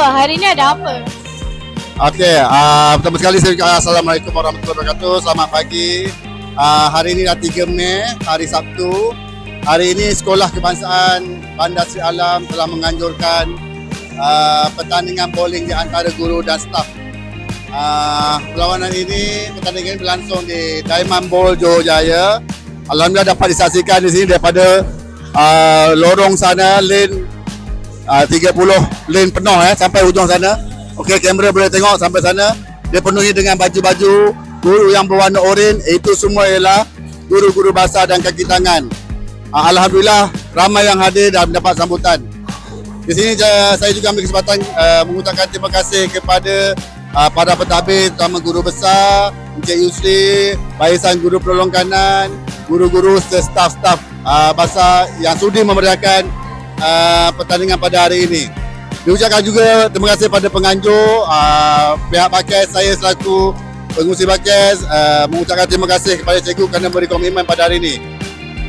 hari ni ada apa? Okey, pertama sekali saya ucapkan Assalamualaikum warahmatullahi wabarakatuh. Selamat pagi. Hari ini dah 3 Mei, hari Sabtu. Hari ini Sekolah Kebangsaan Bandar Sri Alam telah menganjurkan pertandingan bowling di antara guru dan staf. Perlawanan ini, pertandingan ini berlangsung di Diamond Bowl Johor Jaya. Alhamdulillah dapat disaksikan di sini daripada lorong sana, lane 30 lane penuh sampai hujung sana. Okey, kamera boleh tengok sampai sana. Dia penuhi dengan baju-baju guru yang berwarna oranye. Itu semua ialah guru-guru bahasa dan kaki tangan. Alhamdulillah ramai yang hadir dan mendapat sambutan. Di sini saya juga ambil kesempatan mengucapkan terima kasih kepada para pentadbir, terutama guru besar, Encik Yusri, barisan guru penolong kanan, guru-guru serta staf-staf bahasa yang sudi memeriahkan pertandingan pada hari ini. Diucapkan juga terima kasih pada penganjur, pihak Bakes. Saya selaku pengurusi Bakes mengucapkan terima kasih kepada cikgu kerana beri komitmen pada hari ini.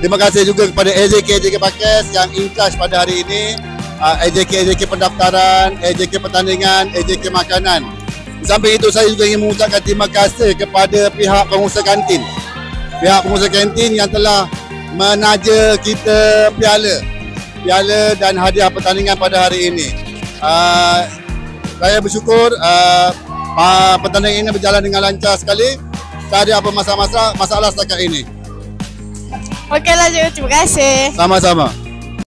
Terima kasih juga kepada AJK Bakes yang in charge pada hari ini, AJK pendaftaran, AJK pertandingan, AJK makanan. Di samping itu saya juga ingin mengucapkan terima kasih kepada pihak pengusaha kantin. Pihak pengusaha kantin yang telah menaja kita piala dan hadiah pertandingan pada hari ini. Saya bersyukur pertandingan ini berjalan dengan lancar sekali. Tak ada apa masalah setakat ini. Okeylah, cikgu, terima kasih. Sama-sama.